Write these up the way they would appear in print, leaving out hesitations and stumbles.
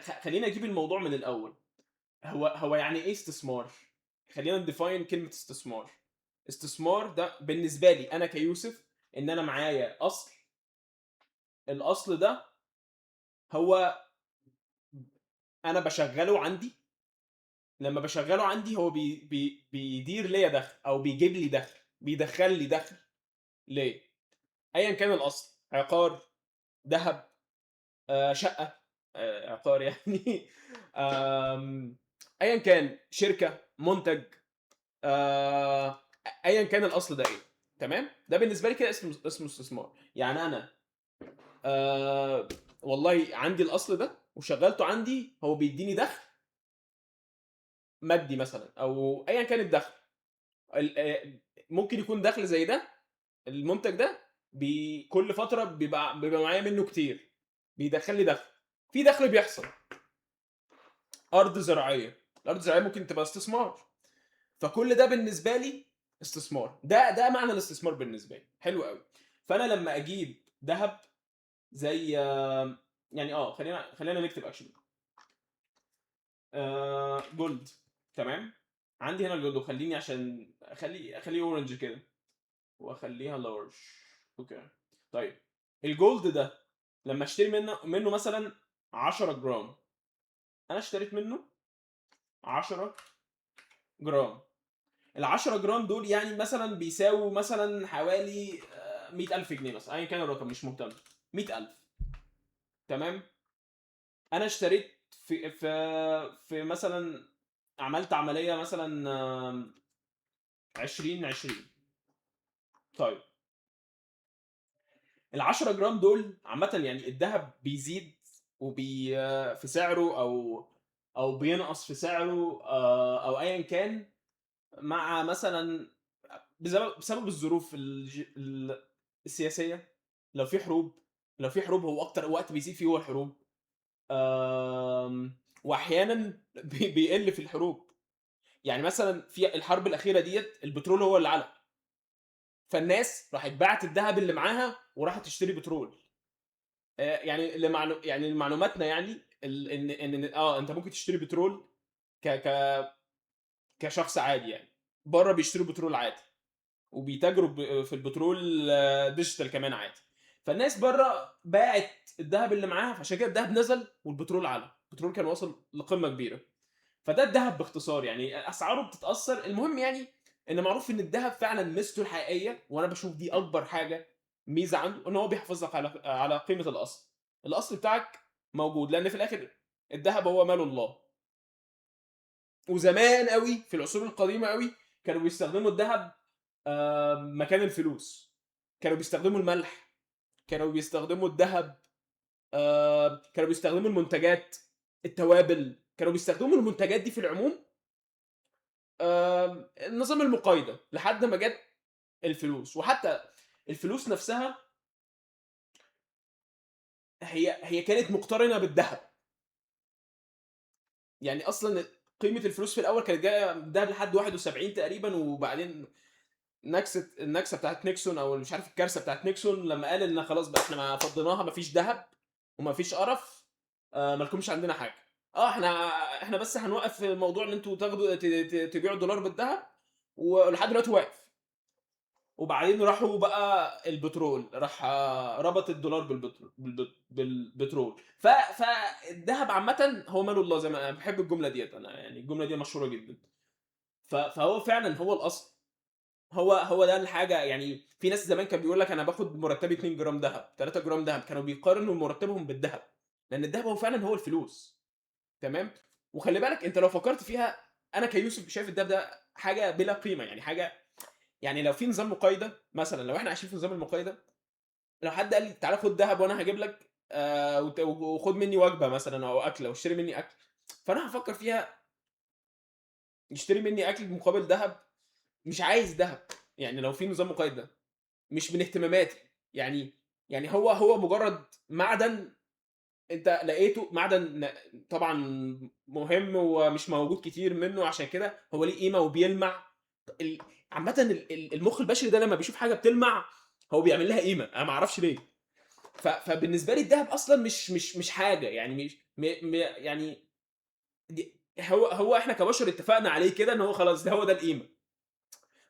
خلّيني أجيب الموضوع من الأول. هو يعني إيه استثمار؟ خلّينا نdefine كلمة استثمار. استثمار ده بالنسبة لي أنا كيوسف إن أنا معايا أصل، الأصل ده هو أنا باشغّله عندي، لمّا باشغّله عندي هو بيدير ليّا دخْل أو بيجيب لي دخْل، بيدخّل لي دخْل ليّا، أيًا كان الأصل، عقار، دهب، شقة، عقار يعني آمم، أيًا كان، شركة، مُنتج، آآ، أيًا كان الأصل ده إيه، تمام؟ ده بالنسبة لي كده اسمه استثمار. يعني أنا آآ، والله عندي الأصل ده وشغّلته عندي، هو بيدّيني دخْل مادي مثلًا أو أيًا كان الدخْل. ال ممكن يكون دخْل زي ده، المنتج ده كل فترة بيبقى معايا منّه كتير، بيدخّل لي دخْل. في دخْل بيحصل، أرض زراعية، الأرض الزراعية ممكن تبقى استثمار، فكل ده بالنسبة لي استثمار. ده معنى الاستثمار بالنسبة لي، حلو أوي. فأنا لمّا أجيب دهب زي يعني خلّينا نكتب actually gold، تمام؟ عندي هنا الgold وخلّيني عشان أخلّيه orange كده وأخلّيها large. أوكي. طيب الgold ده لمّا أشتري منّه مثلًا 10 جرام، أنا اشتريت منّه 10 جرام. ال10 جرام دول يعني مثلًا بيساووا مثلًا حوالي 100,000 جنيه مثلًا، أيًا كان الرقم مش مهتم، 100,000، تمام؟ أنا اشتريت في مثلًا عملت عملية مثلًا 2020. طيب ال10 جرام دول عامةً يعني الدهب بيزيد في سعره أو بينقص في سعره أو أيًا كان مع مثلًا بسبب الظروف السياسية، لو في حروب هو أكتر وقت بيزيد فيه هو الحروب. وأحيانًا بيقل في الحروب. يعني مثلًا في الحرب الأخيرة ديّة البترول هو اللي عَلَى، فالناس راحت باعت الدهب اللي معاها وراحت تشتري بترول. يعني يعني لمعلوماتنا يعني إن أنت ممكن تشتري بترول ك ك كشخص عادي يعني، برّه بيشتروا بترول عادي. وبيتاجروا في البترول digital كمان عادي. فالناس برّه باعت الدهب اللي معاها، فعشان كده الدهب نزل والبترول عَلَى، البترول كان واصل لقمة كبيرة. فده الدهب باختصار يعني أسعاره بتتأثّر. المهم يعني إن معروف إن الدهب فعلًا ميزته الحقيقية وأنا باشوف دي أكبر حاجة ميزة عنده، إن هو بيحافظ لك على قيمة الأصل. الأصل بتاعك موجود، لإن في الآخر الدهب هو مال الله. وزمان أوي في العصور القديمة أوي كانوا بيستخدموا الدهب مكان الفلوس، كانوا بيستخدموا الملح، كانوا بيستخدموا الدهب، كانوا بيستخدموا المنتجات، التوابل، كانوا بيستخدموا المنتجات دي في العموم نظام المقايضة لحد ما جات الفلوس. وحتى الفلوس نفسها هي كانت مقترنة بالدهب. يعني أصلًا قيمة الفلوس في الأول كانت جاية من الدهب لحد 71 تقريبًا، وبعدين النكسة بتاعة نيكسون أو مش عارف الكارثة بتاعة نيكسون لمّا قال إن خلاص بقى إحنا فضيناها ما فيش دهب وما فيش قرف، ما لكمش عندنا حاجة. إحنا بس هنوقّف موضوع إن أنتم تاخدوا تبيعوا الدولار بالدهب ولحد دلوقتي واقف. وبعدين راحوا بقى البترول، راح ربط الدولار بالبترول. فالدهب عامةً هو مال الله، زي ما أنا باحب الجملة ديّة، أنا يعني الجملة دي مشهورة جدًا. فهو فعلًا هو الأصل. هو ده الحاجة. يعني في ناس زمان كان بيقول لك أنا باخد مرتبي 2 جرام دهب، 3 جرام دهب، كانوا بيقارنوا مرتبهم بالدهب، لأن الدهب هو فعلًا هو الفلوس، تمام؟ وخلّي بالك أنت لو فكرت فيها، أنا كيوسف شايف الدهب ده حاجة بلا قيمة، يعني حاجة، يعني لو في نظام مقايضة مثلًا، لو إحنا عايشين في نظام المقايضة، لو حد قال لي تعالَ خُد دهب وأنا هاجيب لك وخُد مني وجبة مثلًا أو أكل أو اشتري مني أكل، فأنا هافكر فيها يشتري مني أكل مقابل دهب. مش عايز دهب، يعني لو في نظام مقايض ده. مش من اهتماماتي. يعني هو مجرد معدن أنت لقيته معدن طبعًا مهم ومش موجود كتير منه، عشان كده هو ليه قيمة وبيلمع. ال عامةً المُخ البشري ده لمّا بيشوف حاجة بتلمع هو بيعمل لها قيمة، أنا ما أعرفش ليه. فبالنسبة لي الدهب أصلًا مش حاجة، يعني يعني هو احنا كبشر اتفقنا عليه كده ان هو خلاص ده هو ده القيمه.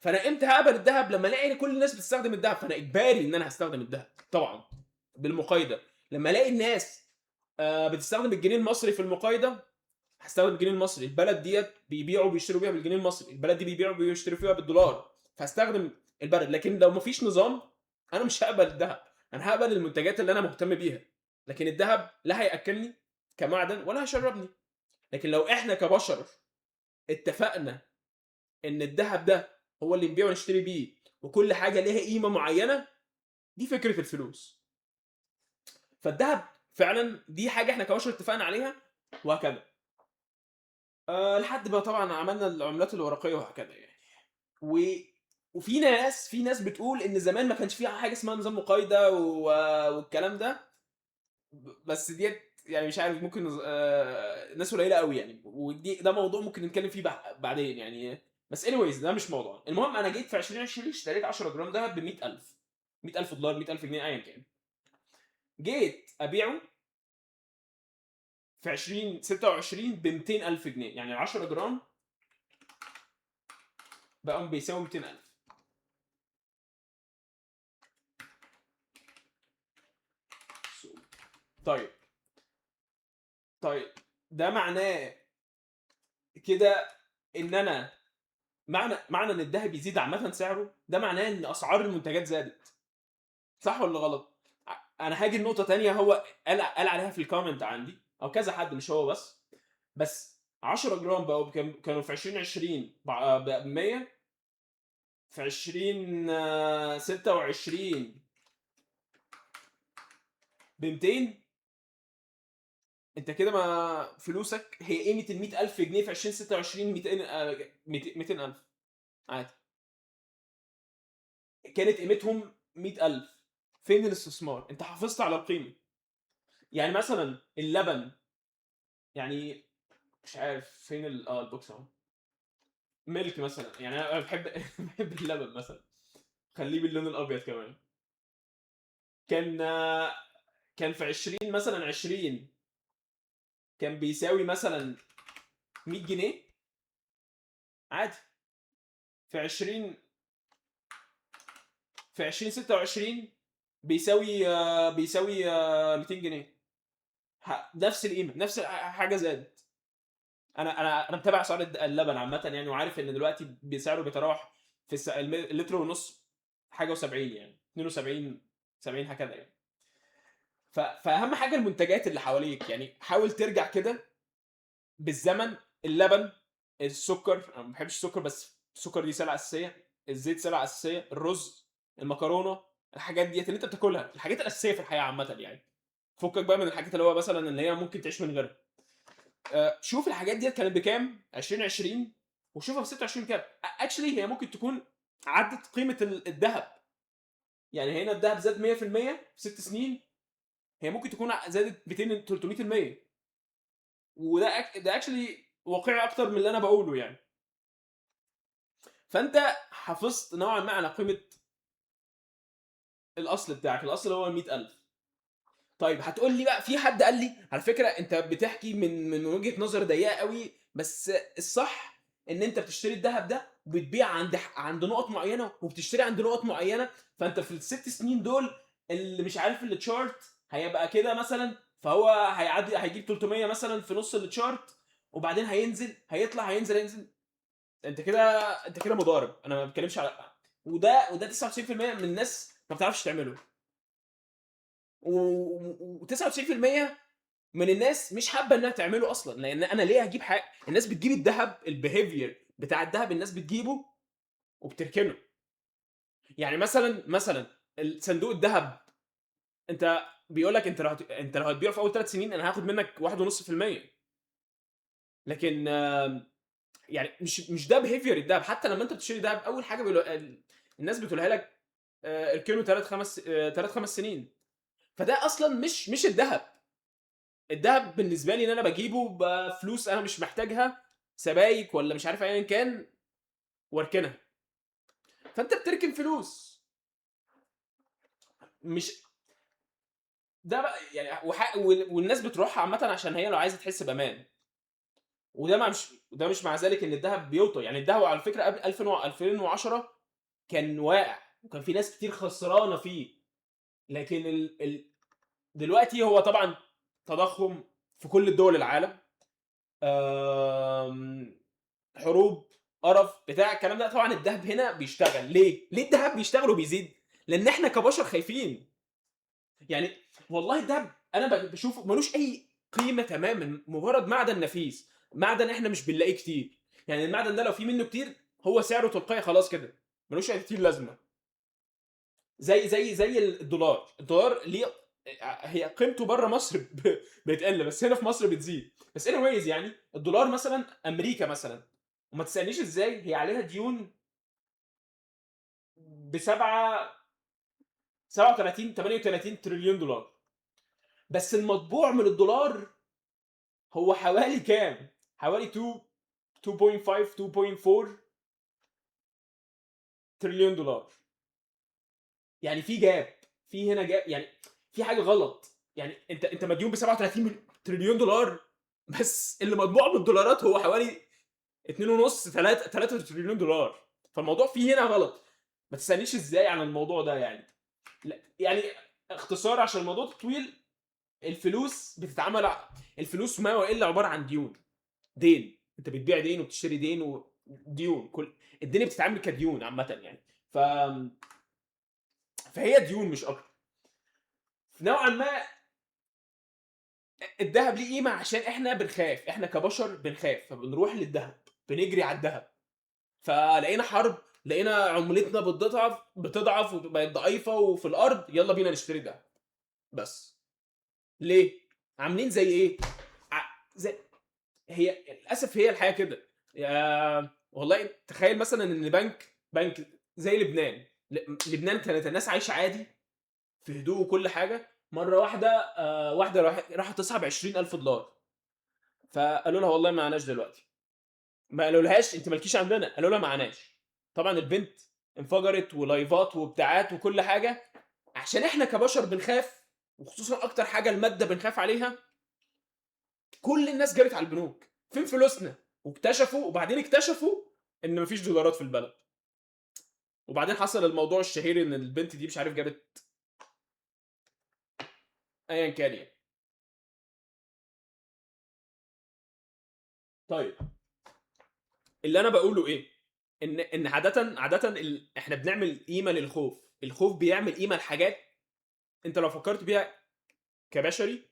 فانا امتى هقبل الذهب؟ لما الاقي كل الناس بتستخدم الذهب، فانا اجباري ان انا هستخدم الذهب طبعا بالمقايضه. لما الاقي الناس بتستخدم الجنيه المصري في المقايضه، هستخدم الجنيه المصري. البلد ديت بيبيعوا وبيشتروا بيها بالجنيه المصري، البلد دي بيبيعوا وبيشتروا فيها بالدولار، فهستخدم البلد. لكن لو مفيش نظام انا مش هقبل الذهب، انا هقبل المنتجات اللي انا مهتم بيها. لكن الذهب لا هياكلني كمعدن ولا هيشربني. لكن لو احنا كبشر اتفقنا ان الذهب ده هو اللي نبيع ونشتري بيه، وكل حاجه ليها قيمه معينه، دي فكره الفلوس. فالذهب فعلا دي حاجه احنا كبشر اتفقنا عليها، وهكذا. لحد بقى طبعا عملنا العملات الورقيه وهكذا يعني. و... وفي ناس بتقول ان زمان ما كانش فيها حاجه اسمها نظام مقايضه والكلام ده. بس ديت يعني مش عارف، ممكن ناس قليله قوي يعني، ده موضوع ممكن نتكلم فيه بعدين يعني. بس anyways ده مش موضوع. المهم انا جيت في 2020 اشتريت 10 جرام دهب ب 100000، 100000 دولار، 100000 جنيه ايا كان. جيت ابيعه في 2026 ب 200000 جنيه، يعني 10 جرام بقوا بيساوي 200000. طيب طيب ده معناه كده ان انا، معنى ان الذهب يزيد عامه سعره، ده معناه ان اسعار المنتجات زادت. صح ولا غلط؟ انا هاجي لنقطه تانية. هو قال عليها في الكومنت عندي، او كذا حد مش هو بس 10 جرام بقوا كانوا في 2020 ب 100، في 2026 ب 200. انت كده ما فلوسك هي قيمه ال 100000 جنيه في 2026 200000 عادي. كانت قيمتهم 100000. فين الاستثمار؟ انت حافظت على القيمه. يعني مثلا اللبن، يعني مش عارف فين البوكس اهو. ميلك مثلا، يعني انا بحب بحب اللبن مثلا، خليه باللون الابيض كمان. كان كان في 20 مثلا 20 كان بيساوي مثلا 100 جنيه عادي. في 20 في 2026 بيساوي 200 جنيه. نفس القيمه، نفس حاجه زادت. انا متابع اسعار اللبن عامه يعني، وعارف ان دلوقتي بسعره بيتراوح في اللتر ونص حاجه و70 يعني 72 70 هكذا يعني. فاهم حاجه المنتجات اللي حواليك يعني. حاول ترجع كده بالزمن. اللبن، السكر، انا ما بحبش السكر بس السكر دي سلعه اساسيه، الزيت سلعه اساسيه، الرز، المكرونه، الحاجات ديت اللي انت بتاكلها، الحاجات الاساسيه في الحياه عامه يعني. فكك بقى من الحاجات اللي هو مثلا اللي هي ممكن تعيش من غيرها. شوف الحاجات ديت كانت بكام 2020، وشوفها في 26 كام. اكشلي هي ممكن تكون عدت قيمه الذهب. يعني هنا الذهب زاد 100% في 6 سنين، هي ممكن تكون زادت 200 300%. ده اكشلي واقعي اكتر من اللي انا بقوله يعني. فانت حافظت نوعا ما على قيمه الاصل بتاعك. الاصل هو 100000. طيب هتقول لي بقى، في حد قال لي على فكره انت بتحكي من وجهه نظر ضيقه قوي، بس الصح ان انت بتشتري الذهب ده وبتبيع عند نقط معينه، وبتشتري عند نقط معينه. فانت في ال6 سنين دول اللي مش عارف التشارت هيبقى كده مثلا، فهو هيعدي هيجيب 300 مثلا في نص التشارت، وبعدين هينزل هيطلع هينزل. انت كده مضارب. انا ما بتكلمش على وده 99% من الناس ما بتعرفش تعمله. و99% من الناس مش حابه انها تعمله اصلا. لان انا ليه هجيب حاجه؟ الناس بتجيب الذهب، البيهيفير بتاع الذهب الناس بتجيبه وبتركنه. يعني مثلا الصندوق الذهب، انت بيقول لك انت لو هتبيعه في اول 3 سنين انا هاخد منك 1.5%. لكن يعني مش ده بيهيفير الذهب. حتى لما انت بتشتري ذهب اول حاجه الناس بتقولها لك اركنه 3 5 سنين. فده اصلا مش الذهب بالنسبه لي ان انا بجيبه بفلوس انا مش محتاجها، سبايك ولا مش عارف ايا كان، واركنها. فانت بتركن فلوس. مش ده بقى يعني والناس بتروحها عامةً عشان هي لو عايزة تحس بأمان، وده مش مع ذلك إن الدهب بيوطى، يعني الدهب على فكرة قبل 2010 كان واقع، وكان في ناس كتير خسرانة فيه، لكن دلوقتي هو طبعًا تضخُّم في كل دول العالم، آمم، حروب، قرف، بتاع الكلام ده، طبعًا الدهب هنا بيشتغل، ليه؟ ليه الدهب بيشتغل وبيزيد؟ لإن إحنا كبشر خايفين، يعني والله الدهب أنا باشوفه ما لوش أي قيمة تمامًا، مجرد معدن نفيس، معدن إحنا مش بنلاقيه كتير، يعني المعدن ده لو في منه كتير هو سعره تلقائي خلاص كده، ما لوش أي كتير لازمة. زي الدولار ليه هي قيمته برّه مصر بتقل، بس هنا في مصر بتزيد. بس anyways يعني الدولار مثلًا أمريكا مثلًا، وما تسألنيش إزاي هي عليها ديون ب7 37 38 تريليون دولار، بس المطبوع من الدولار هو حوالي كام؟ حوالي 2.5 2.4 تريليون دولار. يعني في جاب، في هنا جاب، يعني في حاجة غلط، يعني أنت مديون ب37 تريليون دولار، بس اللي مطبوع بالدولارات هو حوالي 2.5 3 تريليون دولار، فالموضوع فيه هنا غلط. ما تسألنيش إزاي عن الموضوع ده يعني. يعني اختصار عشان الموضوع طويل، الفلوس بتتعمل الفلوس ما وإلا عبارة عن ديون، دين، أنت بتبيع دين وبتشتري دين وديون، الدنيا بتتعامل كديون عامةً يعني. ف فهي ديون مش أكتر. نوعًا ما الدهب ليه قيمة عشان إحنا بنخاف، إحنا كبشر بنخاف، فبنروح للدهب، بنجري على الدهب. فلقينا حرب، لقينا عملتنا بتضعف وبقت ضعيفة وفي الأرض، يالّا بينا نشتري دهب، بس. ليه؟ عاملين زي إيه؟ زي هي للأسف هي الحياة كده. والله تخيل مثلًا إن بنك زي لبنان، لبنان كانت الناس عايشة عادي في هدوء وكل حاجة، مرة واحدة واحدة راحت تسحب $20,000، فقالوا لها والله معناش دلوقتي، ما قالولهاش أنتِ ما لكيش عندنا، قالوا لها معناش. طبعًا البنت انفجرت ولايفات وبتاعات وكل حاجة، عشان إحنا كبشر بنخاف، وخصوصًا أكتر حاجة المادة بنخاف عليها، كل الناس جرت على البنوك، فين فلوسنا؟ وبعدين اكتشفوا إن ما فيش دولارات في البلد، وبعدين حصل الموضوع الشهير إن البنت دي مش عارف جابت أيًا كان يعني. طيب اللي أنا باقوله إيه؟ إن عادةً إحنا بنعمل قيمة للخوف، الخوف بيعمل قيمة لحاجات أنت لو فكرت بيها كبشري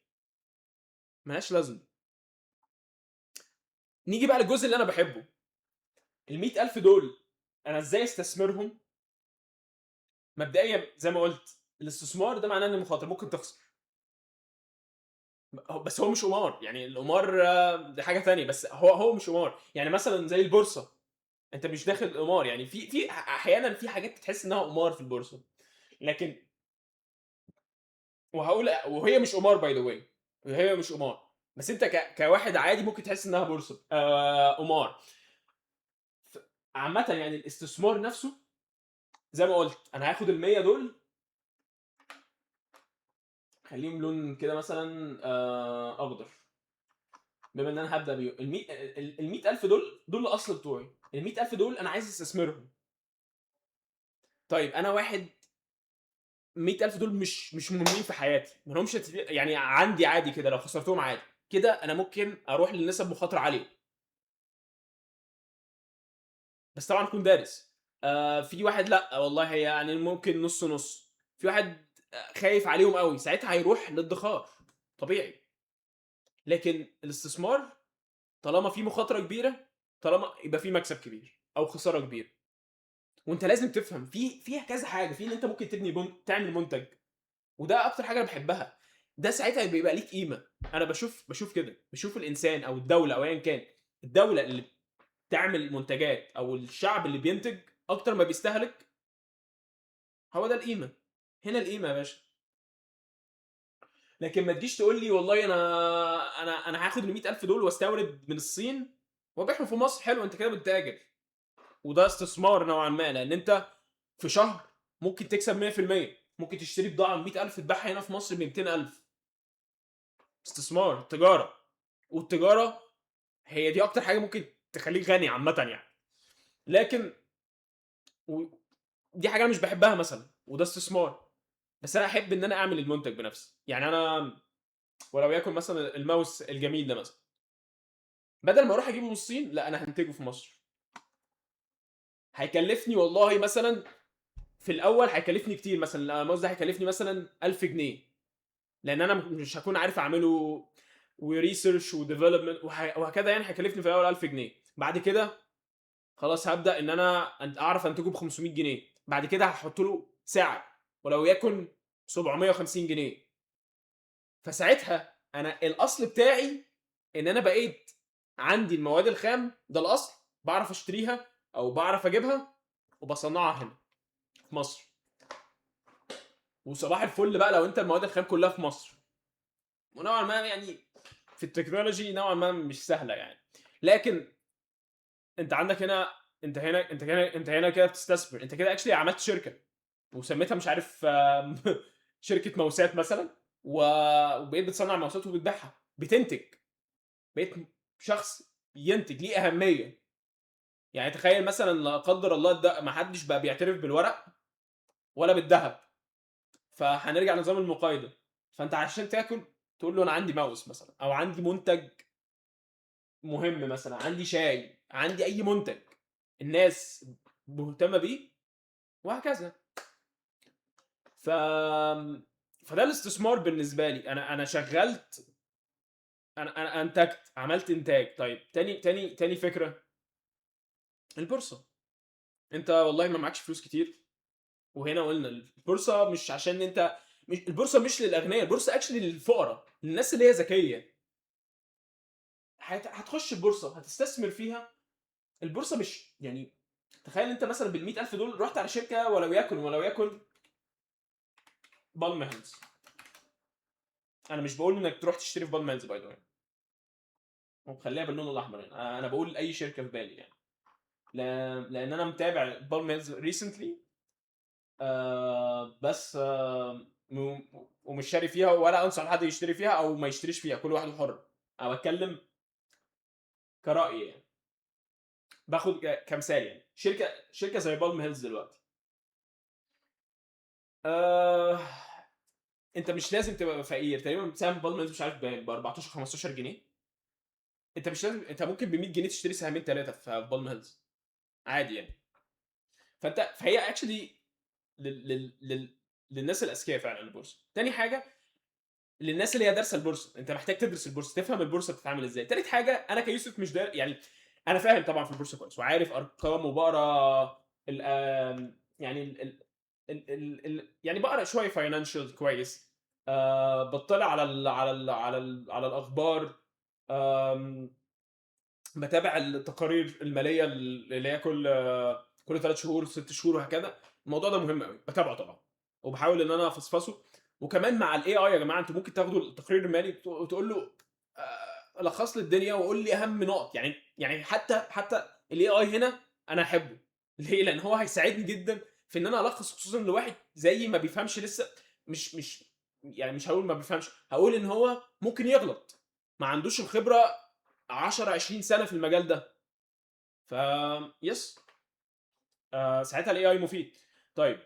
ما لهاش لازمة. نيجي بقى للجزء اللي أنا باحبه، ال100,000 دول أنا إزاي أستثمرهم؟ مبدئيًا زي ما قُلت، الاستثمار ده معناه إن مخاطرة، ممكن تخسر. بس هو مش قمار، يعني القمار دي حاجة تانية، بس هو مش قمار، يعني مثلًا زي البورصة، أنت مش داخل قمار، يعني في أحيانًا في حاجات بتحس إنها قمار في البورصة، لكن وهي مش قمار by the way، وهي مش قمار، بس أنت كواحد عادي ممكن تحس إنها بورصة قمار. ف عامةً يعني الاستثمار نفسه زي ما قُلت، أنا هاخد ال100 دول خلّيهم لون كده مثلًا أخضر، بما إن أنا هابدأ بيهم. ال100,000 دول الأصل بتوعي، ال100,000 دول أنا عايز أستثمرهم. طيب أنا واحد 100,000 دول مش مهمين في حياتي، ما لهمش يعني عندي عادي كده لو خسرتهم عادي، كده أنا ممكن أروح لنسب مخاطرة عالية. بس طبعًا أكون دارس. في واحد لأ والله هي يعني ممكن نُص، نُص. في واحد خايف عليهم أوي، ساعتها هيروح للادخار، طبيعي. لكن الاستثمار طالما في مخاطرة كبيرة، طالما يبقى في مكسب كبير أو خسارة كبيرة. وأنت لازم تفهم فيها كذا حاجة، في إن أنت ممكن تبني تعمل منتج، وده أكتر حاجة أنا باحبها. ده ساعتها بيبقى ليك قيمة. أنا باشوف كده، باشوف الإنسان أو الدولة أو أيًا كان، الدولة اللي بتعمل منتجات أو الشعب اللي بينتج أكتر ما بيستهلك، هو ده القيمة. هنا القيمة يا باشا. لكن ما تجيش تقول لي والله أنا هاخد ال100,000 دول واستورد من الصين وابيعهم في مصر، حلو أنت كده بتتاجر، وده استثمار نوعًا ما، لأن أنت في شهر ممكن تكسب 100%، ممكن تشتري بضاعة ب100,000 تبيعها هنا في مصر ب200,000. استثمار، تجاره، والتجاره هي دي اكتر حاجه ممكن تخليك غني عامه يعني. لكن دي حاجه انا مش بحبها مثلا، وده استثمار. بس انا احب ان انا اعمل المنتج بنفسي. يعني انا ولو يكن مثلا الماوس الجميل ده مثلا، بدل ما اروح اجيبه من الصين، لا انا هنتجه في مصر. هيكلفني والله مثلا في الاول هيكلفني كتير، مثلا الماوس ده هيكلفني مثلا 1000 جنيه، لان انا مش هكون عارف اعمله، وريسيرش وديفلوبمنت وهكذا. يعني هيكلفني في الاول 1000 جنيه. بعد كده خلاص هبدا ان انا اعرف انتجه ب 500 جنيه. بعد كده هحط له سعر ولو يكن 750 جنيه. فساعتها انا الاصل بتاعي ان انا بقيت عندي المواد الخام، ده الاصل، بعرف اشتريها او بعرف اجيبها وبصنعها هنا في مصر. وصباح الفل بقى لو انت المواد الخام كلها في مصر. ونوعا ما يعني في التكنولوجي نوعا ما مش سهله يعني. لكن انت عندك هنا، انت هنا كده بتستثمر. انت كده اكشلي عملت شركه وسميتها مش عارف شركه موسات مثلا، وبقيت بتصنع موسات وبتبيعها، بتنتج. بقيت شخص ينتج ليه اهميه. يعني تخيل مثلا لا قدر الله ما حدش بقى بيعترف بالورق ولا بالذهب، فهنرجع لنظام المقايضه. فانت عشان تاكل تقول له انا عندي ماوس مثلا، او عندي منتج مهم مثلا، عندي شاي، عندي اي منتج الناس مهتمه بيه، وهكذا. ف فده الاستثمار بالنسبه لي. انا شغلت، انا انتجت، عملت انتاج. طيب تاني فكره، البورصه. انت والله ما معكش فلوس كتير، وهنا قلنا البورصه مش عشان انت، مش البورصه مش للاغنياء، البورصه اكشلي للفقراء، للناس اللي هي ذكيه. هتخش البورصه هتستثمر فيها. البورصه مش يعني، تخيل انت مثلا بال 100000 دول رحت على شركه ولو يكن بالم هيلز. انا مش بقول انك تروح تشتري في بالم هيلز باي ذا واي، وخليها باللون الاحمر يعني. انا بقول اي شركه في بالي يعني. لان انا متابع بالم هيلز ريسنتلي. بس ومش شاري فيها، ولا انصح حد يشتري فيها او ما يشتريش فيها، كل واحد حر. انا بتكلم كرأي يعني، باخد كمثال يعني. شركه زي بالم هيلز دلوقتي، آه انت مش لازم تبقى فقير. تقريبا سهم بالم هيلز مش عارف ب 14 15 جنيه. انت مش لازم، انت ممكن ب 100 جنيه تشتري سهمين ثلاثه في بالم هيلز عادي يعني. فهي اكشلي لل... لل... لل... للناس الاذكياء فعلا البورصه. تاني حاجه، للناس اللي هي دارسه البورصه. انت محتاج تدرس البورصه، تفهم البورصه بتتعامل ازاي. تالت حاجه، انا كيوسف مش دار يعني. انا فاهم طبعا في البورصه كويس، وعارف ارقام، وبقرا يعني يعني بقرا شويه فاينانشال كويس. بطلع على الاخبار. آم، بتابع التقارير الماليه اللي هي كل 3 شهور 6 شهور وهكذا. الموضوع ده مهم قوي، بتابعه طبعا، وبحاول ان انا افصفصه. وكمان مع الاي اي يا جماعه، انتوا ممكن تاخدوا التقرير المالي وتقول له لخص لي الدنيا وقول لي اهم نقط. يعني حتى الاي اي هنا انا احبه. ليه؟ لان هو هيساعدني جدا في ان انا الخص، خصوصا لواحد زيي ما بيفهمش لسه. مش يعني مش هقول ما بيفهمش، هقول ان هو ممكن يغلط، ما عندوش الخبره 10 20 سنه في المجال ده. ف يس ساعتها الاي اي مفيد. طيب،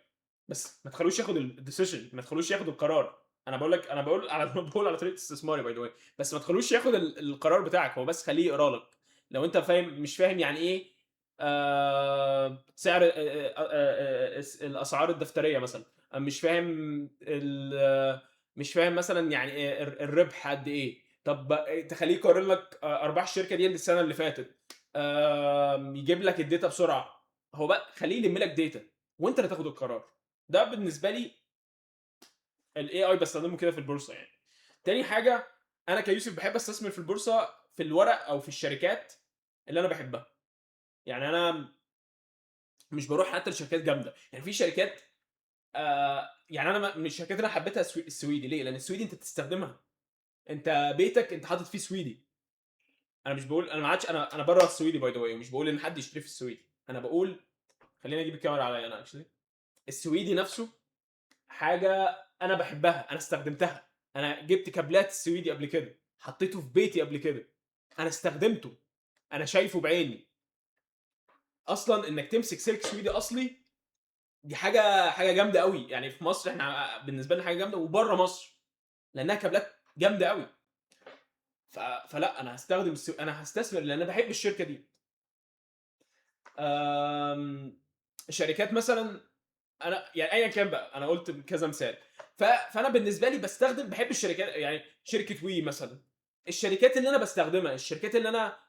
بس ما تخلوش ياخد الديسيجن، ما تخلوش ياخد القرار. انا بقول لك، انا بقول على بقول على طريقه استثماري باي ذا واي. بس ما تخلوش ياخد القرار بتاعك هو، بس خليه يقرا لك. لو انت فاهم، مش فاهم يعني ايه سعر الاسعار الدفتريه مثلا، مش فاهم مش فاهم مثلا يعني إيه الربح قد ايه. طب تخليه يقارن لك ارباح الشركه دي السنه اللي فاتت، يجيب لك الداتا بسرعه. هو بقى خليه يلم لك داتا وانت اللي تاخد القرار. ده بالنسبه لي الاي اي بستخدمه كده في البورصه يعني. تاني حاجه، انا كيوسف بحب استثمر في البورصه في الورق او في الشركات اللي انا بحبها. يعني انا مش بروح حتى لشركات جامده. يعني في شركات يعني انا من الشركات اللي انا حبيتها السويدي. ليه؟ لان السويدي انت بتستخدمها، انت بيتك انت حاطط فيه سويدي. انا مش بقول، انا ما عادش، انا بره السويدي باي ذا واي، ومش بقول ان حد يشتري في السويدي. انا بقول، خلينا اجيب الكاميرا عليا انا اكشلي. السويدي نفسه حاجه انا بحبها، انا استخدمتها. انا جبت كابلات السويدي قبل كده، حطيته في بيتي قبل كده، انا استخدمته، انا شايفه بعيني. اصلا انك تمسك سلك سويدي اصلي دي حاجه جامده قوي. يعني في مصر احنا بالنسبه لنا حاجه جامده، وبره مصر لانها كابلات جامده قوي. فلا انا انا هستثمر لان انا بحب الشركه دي. الشركات مثلا، انا يعني ايا كان بقى، انا قلت كذا مثال. فانا بالنسبه لي بحب الشركات، يعني شركه وي مثلا. الشركات اللي انا بستخدمها، الشركات اللي انا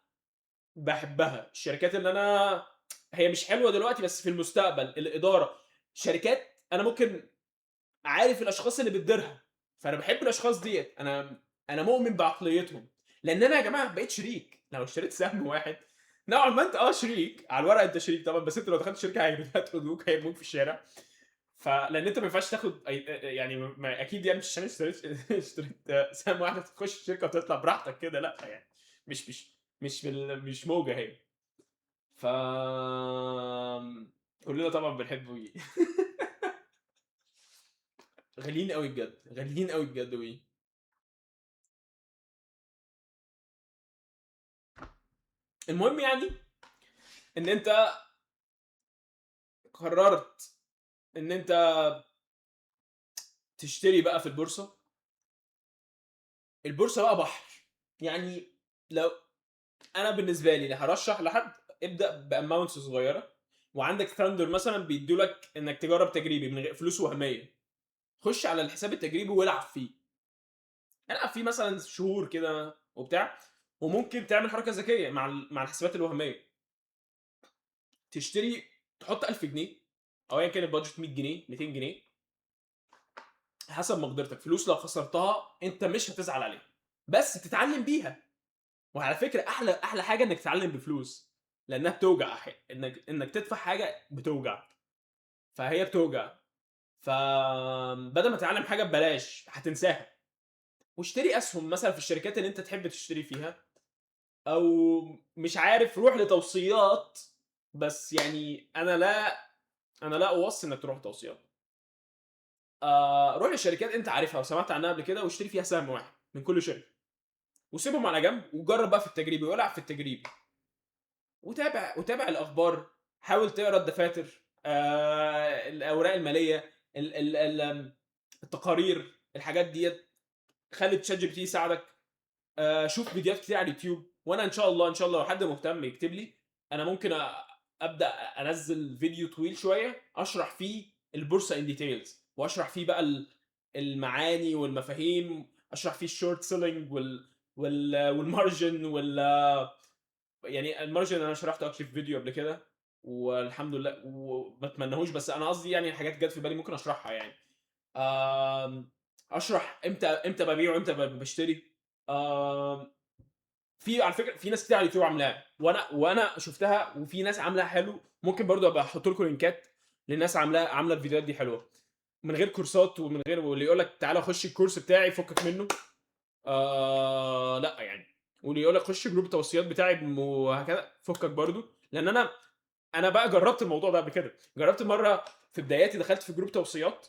بحبها، الشركات اللي انا هي مش حلوه دلوقتي بس في المستقبل، الاداره، شركات انا ممكن عارف الاشخاص اللي بتديرها، فانا بحب الاشخاص ديت. انا مؤمن بعقليتهم، لان انا يا جماعه بقيت شريك. لو اشتريت سهم واحد نوعا ما انت شريك على الورق، انت شريك طبعا، بس انت لو دخلت شركه هياخدوك هيرموك في الشارع. فلان انت ما ينفعش تاخد يعني اكيد يعني مش عشان اشتريت سهم واحد تخش الشركه وتطلع براحتك كده، لا يعني مش موجه هي. ف كلنا طبعا بنحب وي. غاليين قوي بجد، غاليين قوي بجد وي. المهم يعني ان انت قررت ان انت تشتري بقى في البورصه. البورصه بقى بحر. يعني لو انا بالنسبه لي هرشح لحد، ابدا باماونتس صغيره. وعندك ثاندر مثلا بيدولك انك تجرب تجريبي من غير فلوس وهميه. خش على الحساب التجريبي والعب فيه، العب فيه مثلا شهور كده وبتاع. وممكن تعمل حركه ذكيه مع الحسابات الوهميه. تشتري، تحط 1000 جنيه، او ايا كان البادجت، 100 جنيه، 200 جنيه، حسب مقدرتك. فلوس لو خسرتها انت مش هتزعل عليها، بس تتعلم بيها. وعلى فكره احلى حاجه انك تتعلم بفلوس، لانها بتوجع. انك تدفع حاجه بتوجع، فهي بتوجع. فبدل ما تتعلم حاجه ببلاش هتنساها. واشتري اسهم مثلا في الشركات اللي انت تحب تشتري فيها، او مش عارف روح لتوصيات. بس يعني انا لا اوصي انك تروح توصيات. روح للشركات انت عارفها وسمعت عنها قبل كده، واشتري فيها سهم واحد من كل شركه، وسيبهم على جنب، وجرب بقى في التجريبي والعب في التجريبي، وتابع الاخبار. حاول تقرا الدفاتر، الاوراق الماليه، التقارير، الحاجات ديت. خلي تشات جي بي تي يساعدك. شوف فيديوهات كتير على اليوتيوب. وانا ان شاء الله لو حد مهتم يكتب لي، انا ممكن ابدا انزل فيديو طويل شويه اشرح فيه البورصه ان ديتيلز، واشرح فيه بقى المعاني والمفاهيم. اشرح فيه الشورت سيلينج والمارجن يعني المارجن انا شرحته اكشلي في فيديو قبل كده، والحمد لله، وما اتمنهوش، بس انا قصدي يعني حاجات جت في بالي ممكن اشرحها يعني. اشرح امتى ببيع وامتى بشتري. في على فكره في ناس كتير على اليوتيوب عاملاها، وانا شفتها، وفي ناس عاملاها حلو. ممكن برضو ابقى احط لكم لينكات للناس عامله الفيديوهات دي حلوه، من غير كورسات ومن غير واللي يقول لك تعالى خش الكورس بتاعي فكك منه. لا يعني. واللي يقول لك خش جروب التوصيات بتاعي وهكذا فكك برضو. لان انا بقى جربت الموضوع ده قبل كده. جربت مره في بداياتي، دخلت في جروب توصيات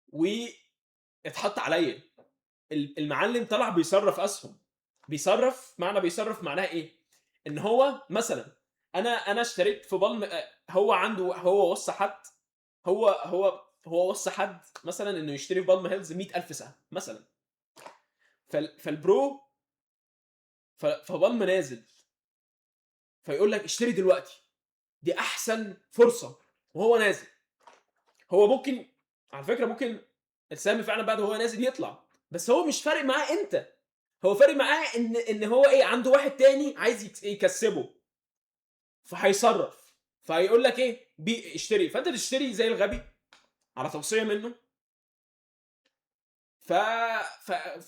واتحط عليا. المعلم طلع بيصرف اسهم. بيصرف معنى بيصرف معناها ايه؟ ان هو مثلا انا اشتريت في بالم، هو وصى حد، هو وصى حد مثلا انه يشتري في بالم هيلز 100,000 سهم مثلا. فالبرو، فبالم نازل، فيقول لك اشتري دلوقتي، دي احسن فرصه، وهو نازل. هو ممكن، على فكره ممكن السهم فعلا بعد هو نازل يطلع، بس هو مش فارق معاه انت. هو فارق معاه ان هو ايه، عنده واحد تاني عايز يكسبه، فهيصرف. فهيقول لك ايه، اشتري، فانت تشتري زي الغبي على توصيه منه. ف...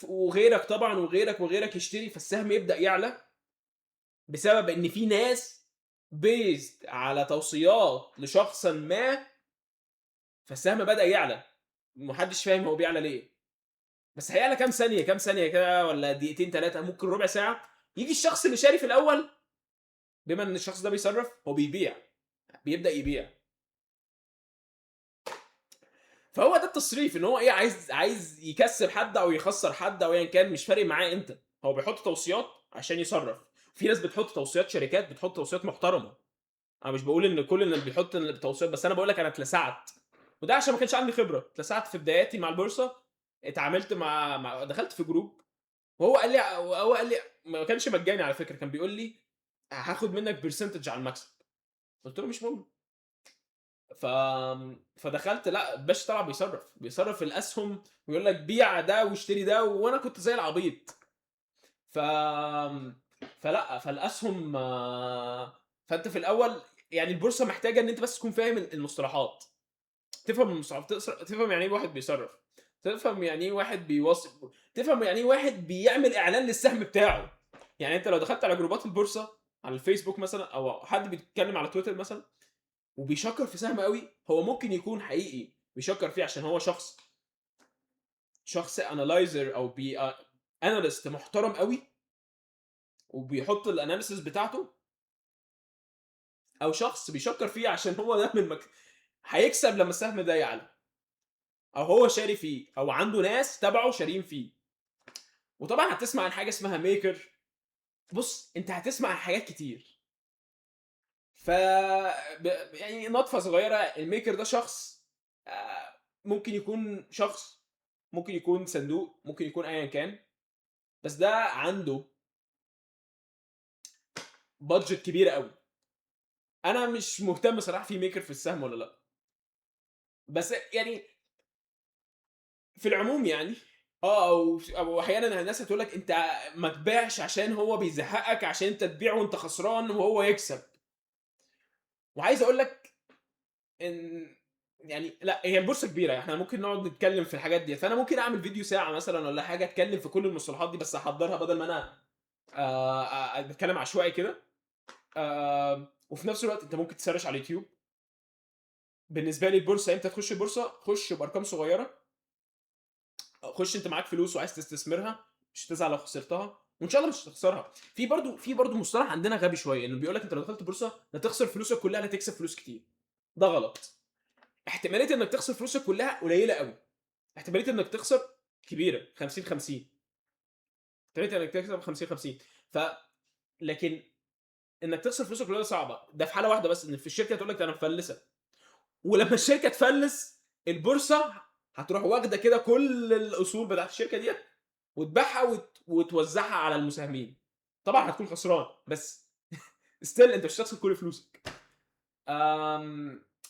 وغيرك طبعا، وغيرك يشتري، فالسهم يبدا يعلى بسبب ان في ناس بيزد على توصيات لشخص ما. فالسهم بدا يعلى، محدش فاهم هو بيعلى ليه، بس هيعلى كام ثانيه، كام ثانيه كده، ولا دقيقتين ثلاثه، ممكن ربع ساعه. يجي الشخص اللي شاري في الاول، بما ان الشخص ده بيصرف، هو بيبيع، بيبدا يبيع. فهو ده التصريف، ان هو ايه، عايز يكسب حد او يخسر حد او ايا كان، مش فارق معاه انت. هو بيحط توصيات عشان يصرف. في ناس بتحط توصيات، شركات بتحط توصيات محترمه. انا مش بقول ان كل اللي بيحط توصيات، بس انا بقول لك انا اتلسعت. وده عشان ما كانش عندي خبره. اتلسعت في بداياتي مع البورصه. اتعاملت دخلت في جروب، وهو قال لي ما كانش مجاني على فكره، كان بيقول لي هاخد منك برسنتج على المكسب. قلت له مش مهم. ف فدخلت، لأ الباشا طلع بيصرّف الأسهم، ويقول لك بيع ده واشتري ده، وأنا كنت زي العبيط. ف فلأ، فالأسهم فأنت في الأول يعني البورصة محتاجة إن أنت بس تكون فاهم المصطلحات، تفهم المصطلحات، تفهم يعني إيه واحد بيصرّف، تفهم يعني إيه واحد تفهم يعني إيه واحد بيعمل إعلان للسهم بتاعه. يعني أنت لو دخلت على جروبات البورصة على الفيسبوك مثلًا، أو حد بيتكلم على تويتر مثلًا وبيشكّر في سهم أوي، هو ممكن يكون حقيقي بيشكّر فيه عشان هو شخص analyzer أو analyst محترم أوي، وبيحط الanalysis بتاعته، أو شخص بيشكّر فيه عشان هو ده هيكسب لمّا السهم ده يعلى، أو هو شاري فيه، أو عنده ناس تبعه شاريين فيه. وطبعًا هتسمع عن حاجة اسمها maker. بُص، أنت هتسمع عن حاجات كتير. ف يعني نطفة صغيرة، الmaker ده شخص، ممكن يكون شخص، ممكن يكون صندوق، ممكن يكون أيًا كان. بس ده عنده budget كبيرة أوي. أنا مش مهتم صراحة في maker في السهم والّا لأ. بس يعني في العموم يعني أو أحيانًا الناس هتقول لك أنت ما تبيعش عشان هو بيزهقك، عشان أنت تبيع وأنت خسران وهو يكسب. وعايز أقول لك إن يعني لأ، هي البورصة كبيرة، إحنا ممكن نقعد نتكلم في الحاجات ديّة، فأنا ممكن أعمل فيديو ساعة مثلًا والّا حاجة أتكلم في كل المصطلحات دي، بس أحضّرها بدل ما أنا باتكلم عشوائي كده. وفي نفس الوقت أنت ممكن تسرِّش على اليوتيوب. بالنسبة لي البورصة، إمتى تخش البورصة؟ خش بأرقام صغيرة. خش أنت معاك فلوس وعايز تستثمرها، مش هتزعل لو خسرتها، وإن شاء الله مش هتخسرها. في برضه مصطلح عندنا غبي شوية، إنه بيقول لك أنت لو دخلت البورصة لا تخسر فلوسك كلها لا تكسب فلوس كتير. ده غلط. احتمالية إنك تخسر فلوسك كلها قليلة أوي. احتمالية إنك تخسر كبيرة، 50، 50. احتمالية إنك تكسب 50، 50. ف لكن إنك تخسر فلوسك كلها صعبة. ده في حالة واحدة بس، إن في الشركة تقول لك أنا مفلسة. ولمّا الشركة تفلِّس، البورصة هتروح واخدة كده كل الأصول بتاعة الشركة ديّة وتبيعها وتوزّعها على المساهمين. طبعًا هتكون خسران، بس still أنت مش هتخسر كل فلوسك.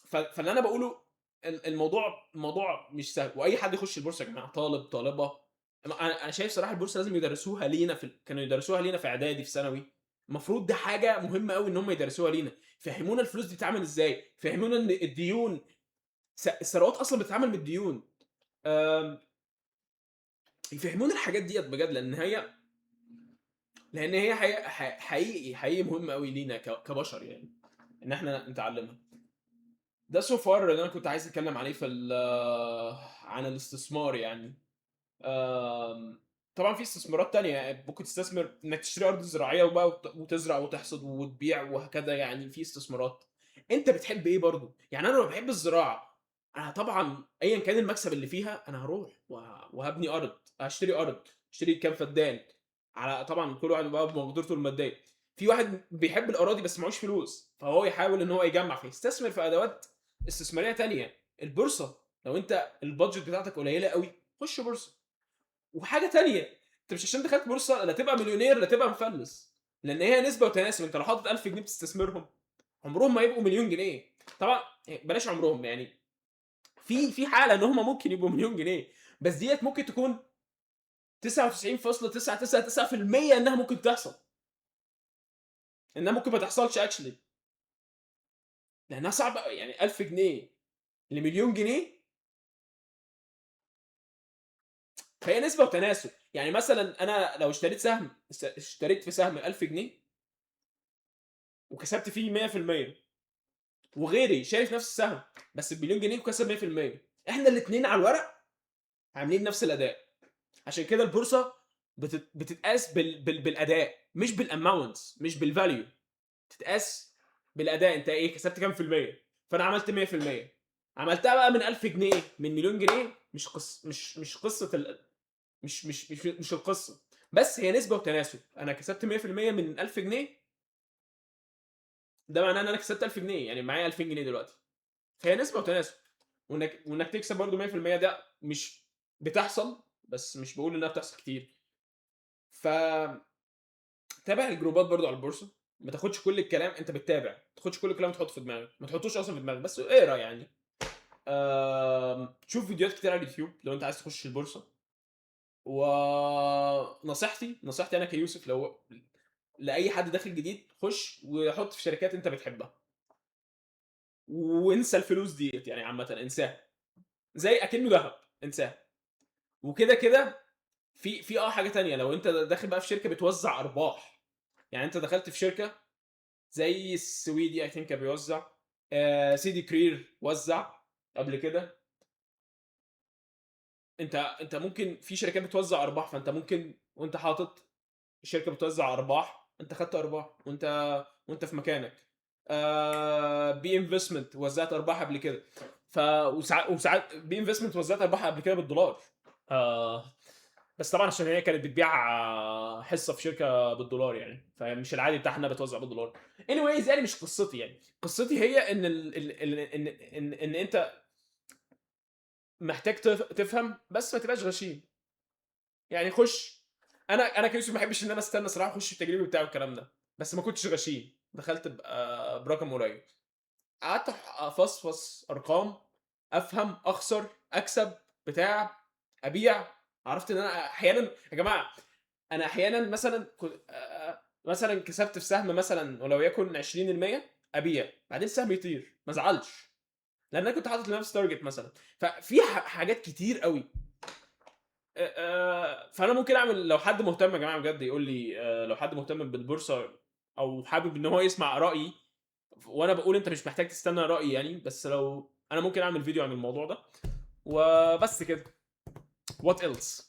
فاللي أنا باقوله، الموضوع مش سهل، وأي حد يخش البورصة يا جماعة، طالب، طالبة. أنا شايف صراحة البورصة لازم يدرسوها لينا كانوا يدرسوها لينا في إعدادي، في ثانوي. المفروض دي حاجة مهمة أوي إن هم يدرسوها لينا. يفهّمونا الفلوس دي بتتعمل إزاي، يفهّمونا إن الديون، الثروات أصلًا بتتعمل من الديون. آمم، يفهّمونا الحاجات ديّة بجد، لإن هي حقيقي مهم أوي لينا كبشر يعني، إن إحنا نتعلمها. ده so far اللي أنا كنت عايز أتكلم عليه عن الاستثمار يعني. طبعًا في استثمارات تانية، يعني ممكن تستثمر إنك تشتري أرض زراعية وبقى وتزرع وتحصد وتبيع وهكذا، يعني في استثمارات. أنت بتحب إيه برضه؟ يعني أنا لمّا باحب الزراعة، أنا طبعًا أيًا كان المكسب اللي فيها أنا هاروح وهابني أرض، هاشتري أرض، اشتري كام فدان، على طبعًا كل واحد بقى بمقدرته المادية. في واحد بيحب الأراضي بس معهوش فلوس، فهو يحاول إن هو يجمّع، فيستثمر في أدوات استثمارية تانية. البورصة لو أنت البادجت بتاعتك قليلة أوي، خُش بورصة. وحاجة تانية، أنت مش عشان دخلت بورصة لا تبقى مليونير لا تبقى مفلس، لأن هي نسبة وتناسب. أنت لو حاطط 1000 جنيه بتستثمرهم، عمرهم ما يبقوا مليون جنيه. طبعًا بلاش عمرهم، يعني في حالة إن هم ممكن يبقوا مليون جنيه، بس ديّة ممكن تكون 99.999% إنها ممكن تحصل، إنها ممكن ما تحصلش actually، لأنها صعبة أوي. يعني 1000 جنيه لمليون جنيه، فهي نسبة وتناسب. يعني مثلًا أنا لو اشتريت في سهم 1000 جنيه وكسبت فيه 100%، وغيري شايف نفس السهم بس بمليون جنيه وكسب 100%، احنا الاثنين على الورق عاملين نفس الاداء. عشان كده البورصه بتتقاس بالاداء، مش بالاماونتس، مش بالفاليو. بتتقاس بالاداء. انت ايه كسبت كام في الميه؟ فانا عملت 100%. عملتها بقى من 1000 جنيه من مليون جنيه، مش قصه مش القصه، بس هي نسبه وتناسب. انا كسبت 100% من 1000 جنيه، ده معناه ان انا كسبت 1000 جنيه، يعني معايا 2000 جنيه دلوقتي. فهي نسبه وتناسب. وانك تكسب برضه 100% ده مش بتحصل، بس مش بقول انها بتحصل كتير. ف تابع الجروبات برضو على البورصه، ما تاخدش كل الكلام، انت بتتابع، ما تاخدش كل الكلام تحطه في دماغك، ما تحطوش اصلا في دماغك، بس اقرا يعني. شوف فيديوهات كتير على اليوتيوب لو انت عايز تخش البورصه. ونصيحتي انا كيوسف، لو لاي حد داخل جديد، خش وحط في شركات انت بتحبها، وانسى الفلوس ديت، يعني عامه انساها، زي اكنه ذهب، انساها. وكده كده في حاجه تانية، لو انت داخل بقى في شركه بتوزع ارباح، يعني انت دخلت في شركه زي السويدي اي ثينك كان بيوزع، سيدي كرير وزع قبل كده. انت ممكن في شركات بتوزع ارباح، فانت ممكن وانت حاطط الشركه بتوزع ارباح، انت خدت ارباح وانت في مكانك. بي انفستمنت وزعت ارباح قبل كده. وساعات بي انفستمنت وزعت ارباح قبل كده بالدولار. آه بس طبعا عشان هي كانت بتبيع حصه في شركه بالدولار، يعني فمش العادي بتاعها انها بتوزع بالدولار. anyways يعني مش قصتي، يعني قصتي هي ان ان انت محتاج تفهم، بس ما تبقاش غشيم. يعني خش. انا كيوسف ما بحبش ان انا استنى صراحه اخش التجريبي بتاعه الكلام ده، بس ما كنتش غشيم، دخلت برقم قليل، قعدت افصفص ارقام، افهم، اخسر، اكسب، بتاع، ابيع. عرفت ان انا احيانا يا جماعه، انا احيانا مثلا مثلا كسبت في سهم مثلا ولو يكن 20%، ابيع بعدين السهم يطير ما ازعلش، لان انا كنت حاطط لنفسي تارجت مثلا. ففي حاجات كتير قوي. فانا ممكن اعمل، لو حد مهتم يا جماعه بجد يقول لي، لو حد مهتم بالبورصه او حابب ان هو يسمع رايي، وانا بقول انت مش محتاج تستنى رايي يعني، بس لو انا ممكن اعمل فيديو عن الموضوع ده. وبس كده. What else؟